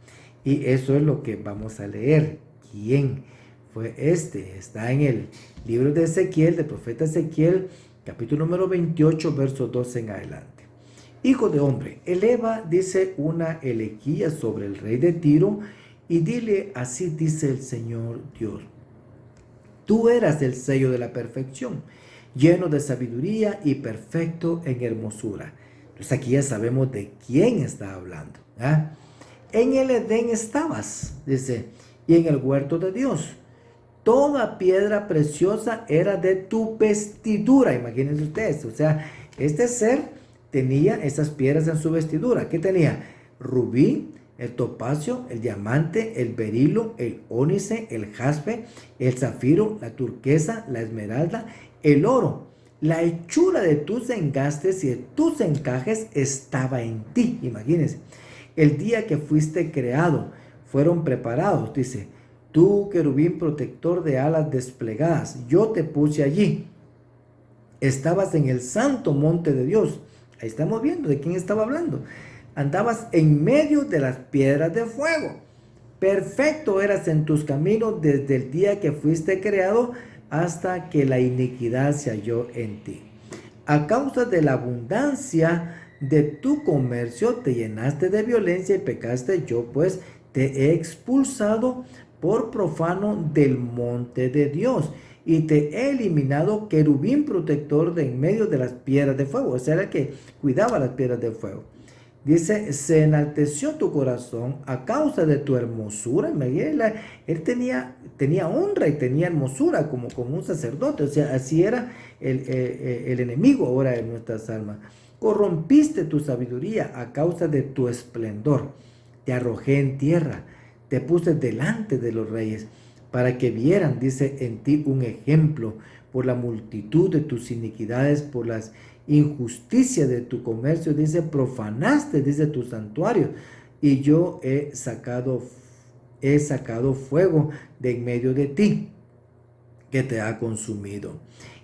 Y eso es lo que vamos a leer. ¿Quién fue este? Está en el libro de Ezequiel, del profeta Ezequiel, capítulo número 28, verso 12 en adelante. Hijo de hombre, eleva, dice, una elegía sobre el rey de Tiro y dile: así dice el Señor Dios. Tú eras el sello de la perfección, lleno de sabiduría y perfecto en hermosura. Entonces aquí ya sabemos de quién está hablando. En el Edén estabas, dice, y en el huerto de Dios. Toda piedra preciosa era de tu vestidura. Imagínense ustedes. O sea, este ser tenía esas piedras en su vestidura. ¿Qué tenía? Rubí, el topacio, el diamante, el berilo, el ónice, el jaspe, el zafiro, la turquesa, la esmeralda, el oro. La hechura de tus engastes y de tus encajes estaba en ti. Imagínense. El día que fuiste creado, fueron preparados, dice. Tú, querubín protector de alas desplegadas, yo te puse allí. Estabas en el santo monte de Dios. Ahí estamos viendo de quién estaba hablando. Andabas en medio de las piedras de fuego. Perfecto eras en tus caminos desde el día que fuiste creado hasta que la iniquidad se halló en ti. A causa de la abundancia de tu comercio te llenaste de violencia y pecaste. Yo pues te he expulsado por profano del monte de Dios, y te he eliminado querubín protector de en medio de las piedras de fuego. O sea, era el que cuidaba las piedras de fuego. Dice: se enalteció tu corazón a causa de tu hermosura. Él tenía honra y tenía hermosura como un sacerdote. O sea, así era el enemigo ahora de nuestras almas. Corrompiste tu sabiduría a causa de tu esplendor. Te arrojé en tierra. Te puse delante de los reyes para que vieran, dice, en ti un ejemplo por la multitud de tus iniquidades, por las injusticias de tu comercio. Dice: profanaste, dice, tu santuario, y yo he sacado fuego de en medio de ti. que te ha consumido.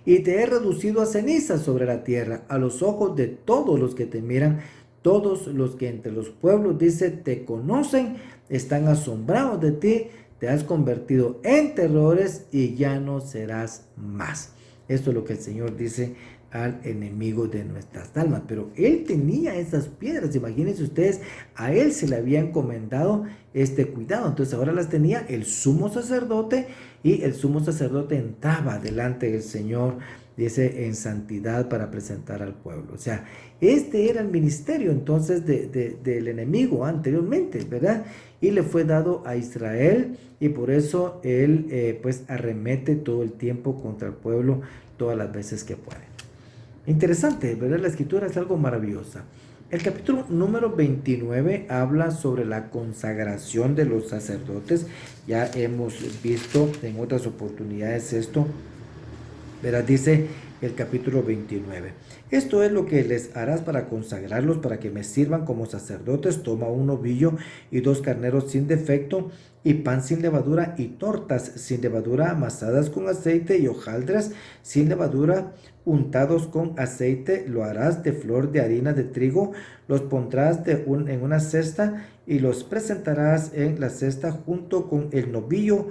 Y te he reducido a ceniza sobre la tierra, a los ojos de todos los que te miran, todos los que entre los pueblos, dice, te conocen, están asombrados de ti, te has convertido en terrores y ya no serás más. Esto es lo que el Señor dice al enemigo de nuestras almas. Pero él tenía esas piedras, imagínense ustedes, a él se le había encomendado este cuidado, entonces ahora las tenía el sumo sacerdote, y el sumo sacerdote entraba delante del Señor, dice, en santidad para presentar al pueblo. O sea, este era el ministerio entonces del enemigo anteriormente, ¿verdad? Y le fue dado a Israel, y por eso él pues arremete todo el tiempo contra el pueblo todas las veces que puede. Interesante, ¿verdad? La escritura es algo maravillosa. El capítulo número 29 habla sobre la consagración de los sacerdotes. Ya hemos visto en otras oportunidades esto, ¿verdad? Dice el capítulo 29. Esto es lo que les harás para consagrarlos, para que me sirvan como sacerdotes. Toma un novillo y 2 carneros sin defecto, y pan sin levadura, y tortas sin levadura amasadas con aceite, y hojaldras sin levadura untados con aceite. Lo harás de flor de harina de trigo. Los pondrás en una cesta, y los presentarás en la cesta junto con el novillo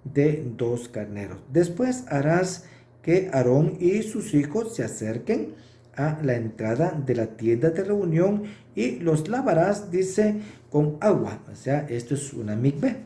de 2 carneros. Después harás que Aarón y sus hijos se acerquen a la entrada de la tienda de reunión, y los lavarás, dice, con agua. O sea, esto es una mikveh.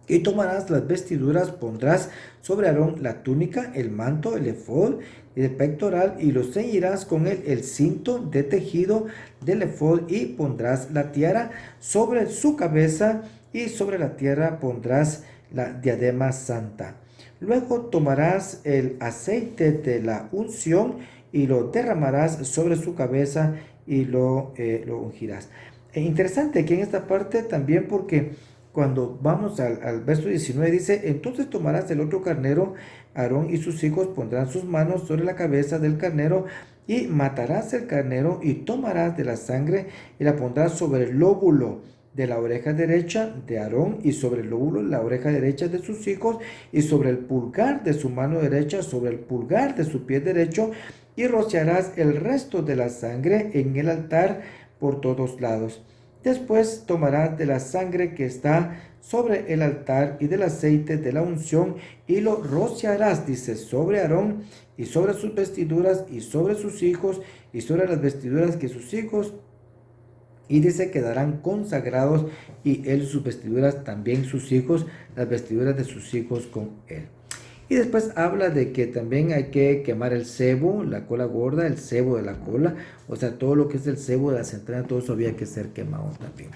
Y tomarás las vestiduras, pondrás sobre Aarón la túnica, el manto, el efod y el pectoral, y los ceñirás con el cinto de tejido del efod, y pondrás la tiara sobre su cabeza, y sobre la tiara pondrás la diadema santa. Luego tomarás el aceite de la unción y lo derramarás sobre su cabeza, y lo ungirás. Interesante aquí en esta parte también, porque cuando vamos al verso 19 dice, entonces tomarás el otro carnero, Aarón y sus hijos pondrán sus manos sobre la cabeza del carnero, y matarás el carnero, y tomarás de la sangre y la pondrás sobre el lóbulo de la oreja derecha de Aarón, y sobre el lóbulo de la oreja derecha de sus hijos, y sobre el pulgar de su mano derecha, sobre el pulgar de su pie derecho, y rociarás el resto de la sangre en el altar por todos lados. Después tomarás de la sangre que está sobre el altar y del aceite de la unción, y lo rociarás, dice, sobre Aarón y sobre sus vestiduras y sobre sus hijos y sobre las vestiduras que sus hijos, y dice, quedarán consagrados, y él sus vestiduras, también sus hijos, las vestiduras de sus hijos con él. Y después habla de que también hay que quemar el sebo, la cola gorda, el sebo de la cola, o sea, todo lo que es el sebo de las entrañas, todo eso había que ser quemado también.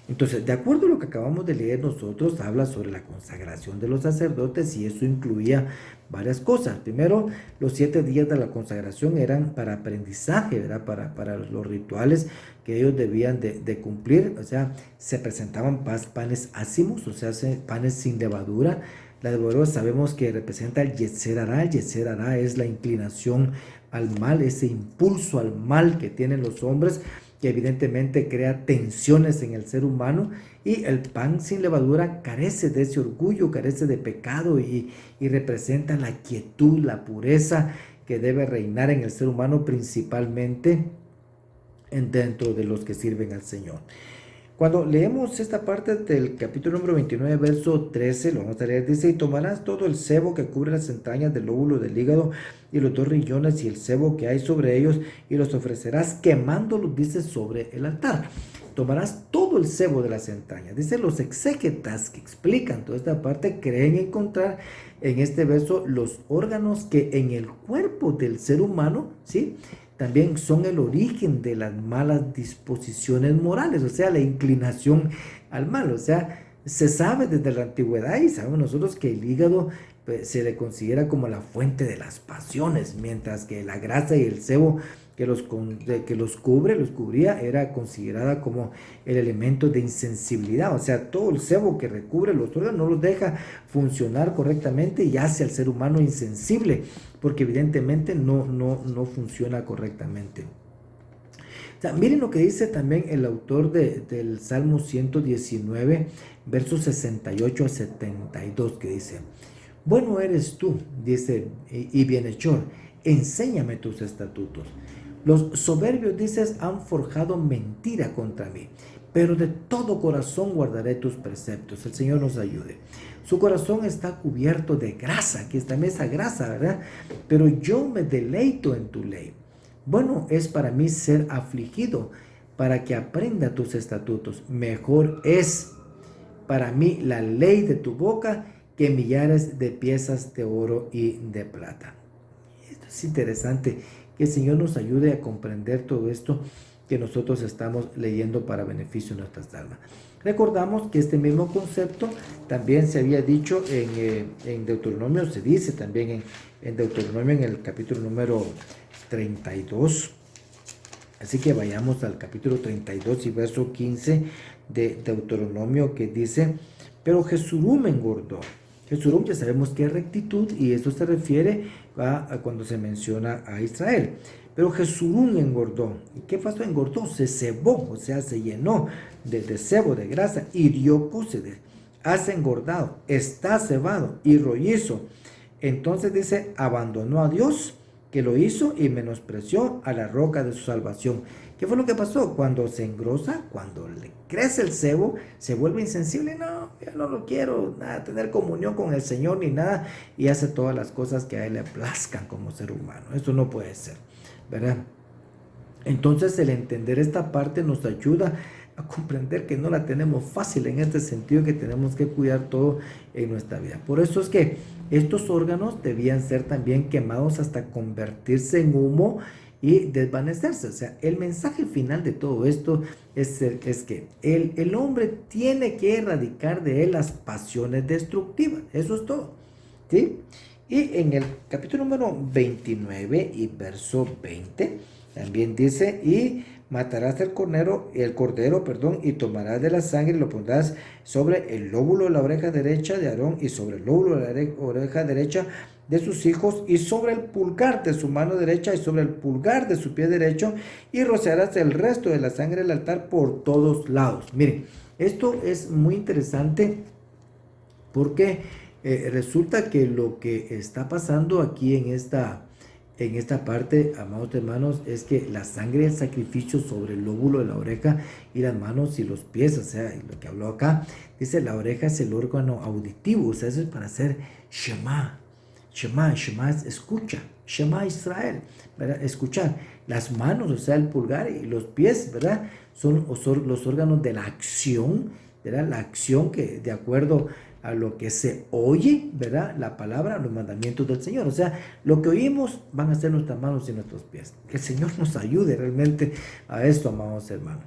Entonces, de acuerdo a lo que acabamos de leer nosotros, habla sobre la consagración de los sacerdotes, y eso incluía varias cosas. Primero, los 7 días de la consagración eran para aprendizaje, ¿verdad? Para los rituales que ellos debían de cumplir. O sea, se presentaban panes ácimos, o sea, panes sin levadura. La levadura sabemos que representa el Yetzer Hará. El Yetzer Hará es la inclinación al mal, ese impulso al mal que tienen los hombres, que evidentemente crea tensiones en el ser humano. Y el pan sin levadura carece de ese orgullo, carece de pecado, y representa la quietud, la pureza que debe reinar en el ser humano, principalmente dentro de los que sirven al Señor. Cuando leemos esta parte del capítulo número 29, verso 13, lo vamos a leer, dice, y tomarás todo el sebo que cubre las entrañas del lóbulo del hígado, y los 2 riñones y el sebo que hay sobre ellos, y los ofrecerás quemándolos, dice, sobre el altar. Tomarás todo el sebo de las entrañas. Dice, los exégetas que explican toda esta parte creen encontrar en este verso los órganos que en el cuerpo del ser humano, ¿sí?, también son el origen de las malas disposiciones morales, o sea, la inclinación al mal. O sea, se sabe desde la antigüedad, y sabemos nosotros, que el hígado pues, se le considera como la fuente de las pasiones, mientras que la grasa y el sebo que los cubría, era considerada como el elemento de insensibilidad. O sea, todo el sebo que recubre los órganos no los deja funcionar correctamente, y hace al ser humano insensible, porque evidentemente no funciona correctamente. O sea, miren lo que dice también el autor del Salmo 119, versos 68 a 72, que dice, Bueno eres tú, dice, y bienhechor, enséñame tus estatutos. Los soberbios, dices, han forjado mentira contra mí, pero de todo corazón guardaré tus preceptos. El Señor nos ayude. Su corazón está cubierto de grasa, aquí está esa grasa, ¿verdad? Pero yo me deleito en tu ley. Bueno es para mí ser afligido, para que aprenda tus estatutos. Mejor es para mí la ley de tu boca que millares de piezas de oro y de plata. Esto es interesante, que el Señor nos ayude a comprender todo esto que nosotros estamos leyendo para beneficio de nuestras almas. Recordamos que este mismo concepto también se había dicho en Deuteronomio, se dice también en Deuteronomio en el capítulo número 32. Así que vayamos al capítulo 32 y verso 15 de Deuteronomio, que dice: pero Jesurum engordó. Jesurum ya sabemos que es rectitud, y esto se refiere a cuando se menciona a Israel. Pero Jesurum engordó. ¿Y qué pasó? Engordó, se cebó, o sea, se llenó de cebo, de grasa, y dio cúcedes. Has engordado, está cebado y rollizo. Entonces dice, abandonó a Dios que lo hizo y menospreció a la roca de su salvación. ¿Qué fue lo que pasó? Cuando se engrosa, cuando le crece el cebo, se vuelve insensible. No, yo no lo quiero, nada, tener comunión con el Señor ni nada, y hace todas las cosas que a él le plazcan como ser humano. Eso no puede ser, ¿verdad? Entonces el entender esta parte nos ayuda a comprender que no la tenemos fácil, en este sentido que tenemos que cuidar todo en nuestra vida. Por eso es que estos órganos debían ser también quemados hasta convertirse en humo y desvanecerse. O sea, el mensaje final de todo esto es que el hombre tiene que erradicar de él las pasiones destructivas. Eso es todo, ¿sí? Y en el capítulo número 29 y verso 20 también dice: y matarás el cordero, y tomarás de la sangre y lo pondrás sobre el lóbulo de la oreja derecha de Aarón, y sobre el lóbulo de la oreja derecha de sus hijos, y sobre el pulgar de su mano derecha, y sobre el pulgar de su pie derecho, y rociarás el resto de la sangre del altar por todos lados. Miren, esto es muy interesante porque resulta que lo que está pasando aquí en esta parte, amados hermanos, es que la sangre del sacrificio sobre el lóbulo de la oreja y las manos y los pies, o sea, lo que habló acá, dice la oreja es el órgano auditivo, o sea, eso es para hacer Shema. Shema es escucha, Shema Israel, ¿verdad? Escuchar. Las manos, o sea, el pulgar, y los pies, ¿verdad? Son los órganos de la acción, ¿verdad? La acción que de acuerdo a lo que se oye, ¿verdad? La palabra, los mandamientos del Señor. O sea, lo que oímos van a ser nuestras manos y nuestros pies. Que el Señor nos ayude realmente a esto, amados hermanos.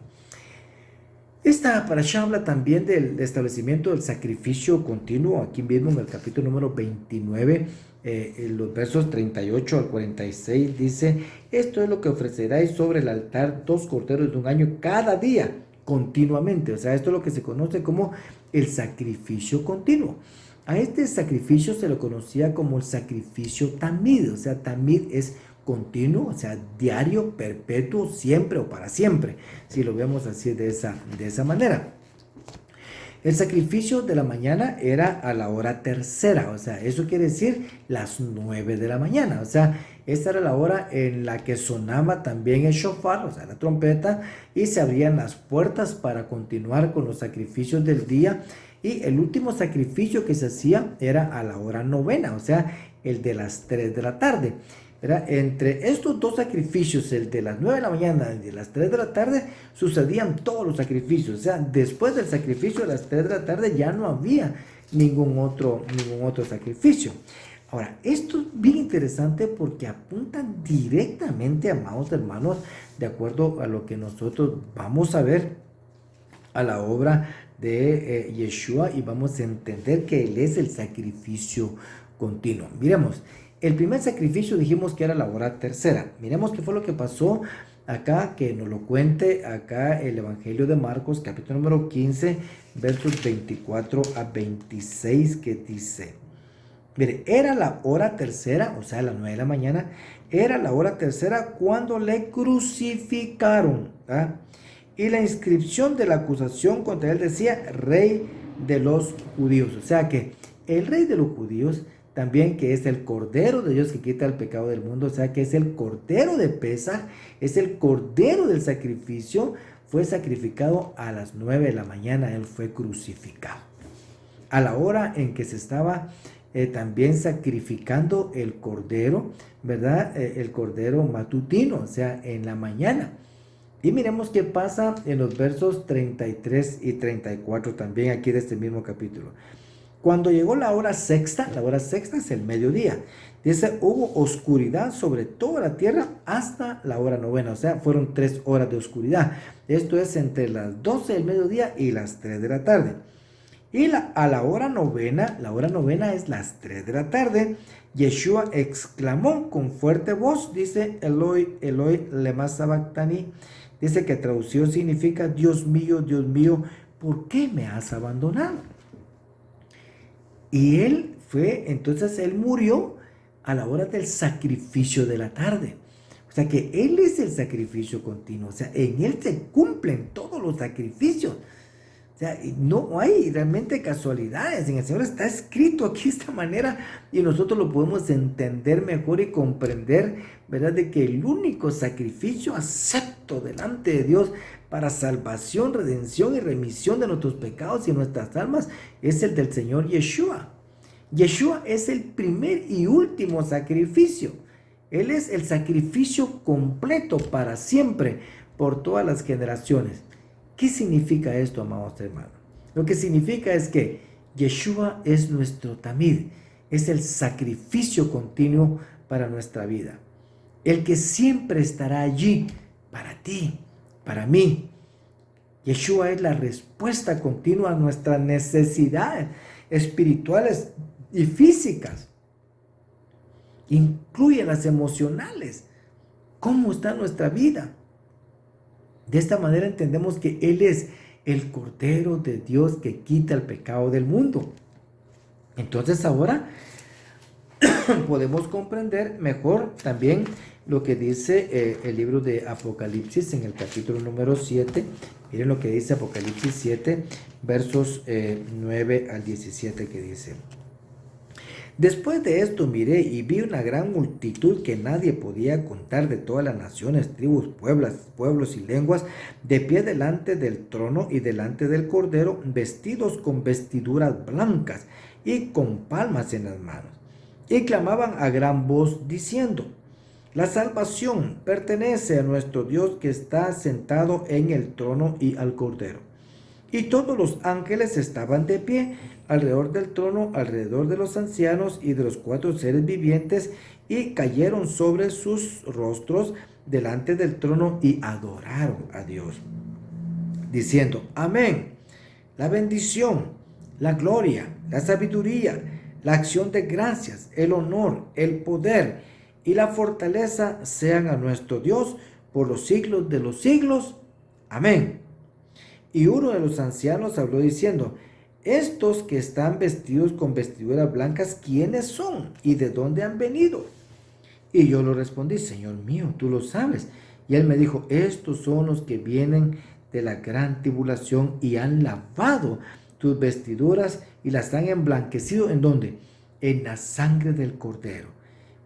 Esta parasha habla también del establecimiento del sacrificio continuo, aquí mismo en el capítulo número 29, en los versos 38 al 46, dice: esto es lo que ofreceráis sobre el altar, 2 corderos de un año cada día, continuamente. O sea, esto es lo que se conoce como el sacrificio continuo. A este sacrificio se lo conocía como el sacrificio tamid, o sea, tamid es continuo, o sea, diario, perpetuo, siempre o para siempre, si lo vemos así de esa manera. El sacrificio de la mañana era a la hora tercera, o sea, eso quiere decir las 9 de la mañana, o sea, esta era la hora en la que sonaba también el shofar, o sea, la trompeta, y se abrían las puertas para continuar con los sacrificios del día. Y el último sacrificio que se hacía era a la hora novena, o sea, el de las 3 de la tarde. ¿Verdad? Entre estos dos sacrificios, el de las 9 de la mañana y de las 3 de la tarde, sucedían todos los sacrificios. O sea, después del sacrificio de las 3 de la tarde ya no había ningún otro sacrificio. Ahora, esto es bien interesante porque apuntan directamente, amados hermanos, de acuerdo a lo que nosotros vamos a ver a la obra de Yeshua, y vamos a entender que Él es el sacrificio continuo. Miremos. El primer sacrificio dijimos que era la hora tercera. Miremos qué fue lo que pasó acá, que nos lo cuente acá el Evangelio de Marcos, capítulo número 15, versos 24 a 26, que dice: mire, era la hora tercera, o sea, a las 9 de la mañana, era la hora tercera cuando le crucificaron, ¿ah? Y la inscripción de la acusación contra él decía: Rey de los judíos. O sea que el rey de los judíos también que es el Cordero de Dios que quita el pecado del mundo, o sea que es el Cordero de Pesaj, es el Cordero del sacrificio, fue sacrificado a las 9 de la mañana, Él fue crucificado. A la hora en que se estaba también sacrificando el Cordero, ¿verdad? El Cordero matutino, o sea, en la mañana. Y miremos qué pasa en los versos 33 y 34 también aquí de este mismo capítulo. Cuando llegó la hora sexta es el mediodía, dice, hubo oscuridad sobre toda la tierra hasta la hora novena, o sea, fueron 3 horas de oscuridad. Esto es entre las 12 del mediodía y las 3 de la tarde. Y a la hora novena es las 3 de la tarde, Yeshua exclamó con fuerte voz, dice, Eloi, Eloi, lema sabactani, dice que traducido significa, Dios mío, ¿por qué me has abandonado? Y entonces él murió a la hora del sacrificio de la tarde. O sea que Él es el sacrificio continuo. O sea, en Él se cumplen todos los sacrificios. O sea, no hay realmente casualidades. En el Señor está escrito aquí de esta manera y nosotros lo podemos entender mejor y comprender, ¿verdad? De que el único sacrificio acepto delante de Dios para salvación, redención y remisión de nuestros pecados y nuestras almas es el del Señor Yeshua. Yeshua es el primer y último sacrificio. Él es el sacrificio completo para siempre por todas las generaciones. ¿Qué significa esto, amados hermanos? Lo que significa es que Yeshua es nuestro tamid, es el sacrificio continuo para nuestra vida. El que siempre estará allí para ti, para mí. Yeshua es la respuesta continua a nuestras necesidades espirituales y físicas. Incluye las emocionales. ¿Cómo está nuestra vida? De esta manera entendemos que Él es el Cordero de Dios que quita el pecado del mundo. Entonces ahora podemos comprender mejor también lo que dice el libro de Apocalipsis en el capítulo número 7. Miren lo que dice Apocalipsis 7, versos 9 al 17 que dice. Después de esto miré y vi una gran multitud que nadie podía contar de todas las naciones, tribus, pueblos y lenguas, de pie delante del trono y delante del Cordero, vestidos con vestiduras blancas y con palmas en las manos. Y clamaban a gran voz diciendo, la salvación pertenece a nuestro Dios que está sentado en el trono y al Cordero. Y todos los ángeles estaban de pie alrededor del trono, alrededor de los ancianos y de los 4 seres vivientes, y cayeron sobre sus rostros delante del trono y adoraron a Dios, diciendo, amén, la bendición, la gloria, la sabiduría, la acción de gracias, el honor, el poder y la fortaleza sean a nuestro Dios por los siglos de los siglos. Amén. Y uno de los ancianos habló diciendo, estos que están vestidos con vestiduras blancas, ¿quiénes son y de dónde han venido? Y yo le respondí, Señor mío, tú lo sabes. Y él me dijo, estos son los que vienen de la gran tribulación y han lavado tus vestiduras y las han emblanquecido. ¿En dónde? En la sangre del Cordero.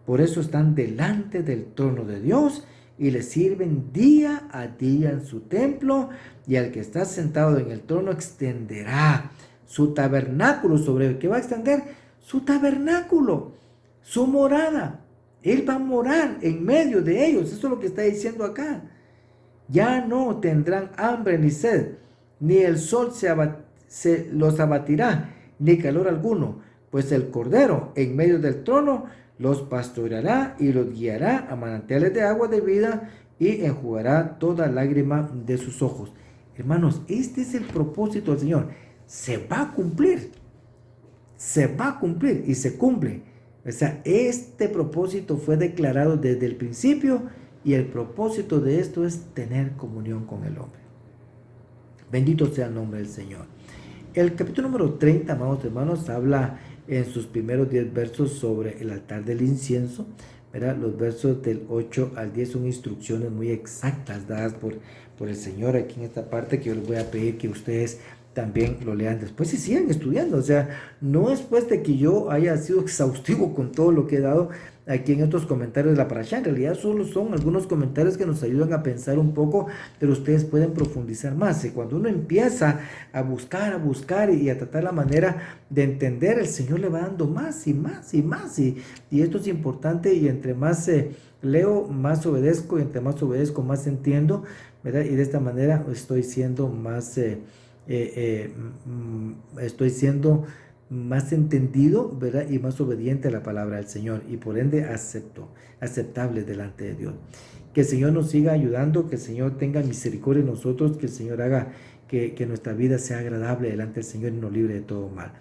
Por eso están delante del trono de Dios y le sirven día a día en su templo, y al que está sentado en el trono extenderá su tabernáculo sobre el que va a extender su tabernáculo, su morada. Él va a morar en medio de ellos. Eso es lo que está diciendo acá. Ya no tendrán hambre ni sed, ni el sol se los abatirá, ni calor alguno, pues el Cordero en medio del trono los pastoreará y los guiará a manantiales de agua de vida y enjugará toda lágrima de sus ojos. Hermanos, este es el propósito del Señor. Se va a cumplir y se cumple. O sea, este propósito fue declarado desde el principio y el propósito de esto es tener comunión con el hombre. Bendito sea el nombre del Señor. El capítulo número 30, amados hermanos, habla en sus primeros 10 versos sobre el altar del incienso, ¿verdad? Los versos del 8 al 10 son instrucciones muy exactas dadas por el Señor aquí en esta parte, que yo les voy a pedir que ustedes también lo lean después y sigan estudiando. O sea, no es pues de que yo haya sido exhaustivo con todo lo que he dado aquí en estos comentarios de la parashá. En realidad solo son algunos comentarios que nos ayudan a pensar un poco, pero ustedes pueden profundizar más. Y cuando uno empieza a buscar y a tratar la manera de entender, el Señor le va dando más y más y más. Y esto es importante, y entre más leo, más obedezco, y entre más obedezco, más entiendo, ¿verdad? Y de esta manera estoy siendo más... estoy siendo más entendido, ¿verdad? Y más obediente a la palabra del Señor, y por ende aceptable delante de Dios. Que el Señor nos siga ayudando, que el Señor tenga misericordia de nosotros, que el Señor haga que nuestra vida sea agradable delante del Señor y nos libre de todo mal.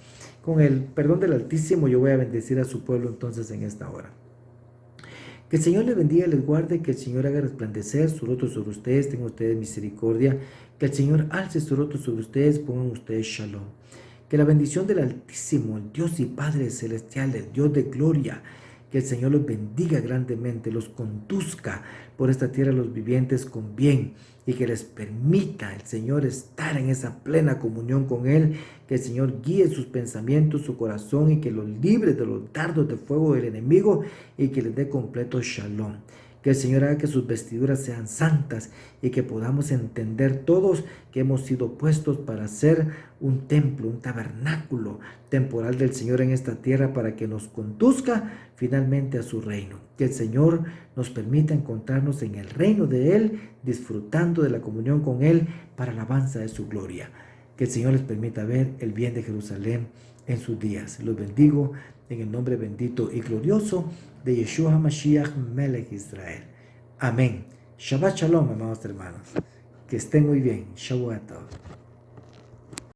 Con el perdón del Altísimo, yo voy a bendecir a su pueblo entonces en esta hora. Que el Señor les bendiga y les guarde, que el Señor haga resplandecer su rostro sobre ustedes, tenga ustedes misericordia, que el Señor alce su rostro sobre ustedes, pongan ustedes shalom. Que la bendición del Altísimo, el Dios y Padre Celestial, el Dios de gloria, que el Señor los bendiga grandemente, los conduzca por esta tierra los vivientes con bien, y que les permita el Señor estar en esa plena comunión con Él, que el Señor guíe sus pensamientos, su corazón, y que los libre de los dardos de fuego del enemigo, y que les dé completo shalom. Que el Señor haga que sus vestiduras sean santas, y que podamos entender todos que hemos sido puestos para ser un templo, un tabernáculo temporal del Señor en esta tierra, para que nos conduzca finalmente a su reino. Que el Señor nos permita encontrarnos en el reino de Él, disfrutando de la comunión con Él para la alabanza de su gloria. Que el Señor les permita ver el bien de Jerusalén en sus días. Los bendigo en el nombre bendito y glorioso de Yeshua HaMashiach Melech Israel. Amén. Shabbat Shalom, amados hermanos. Que estén muy bien. Shabbat Tov.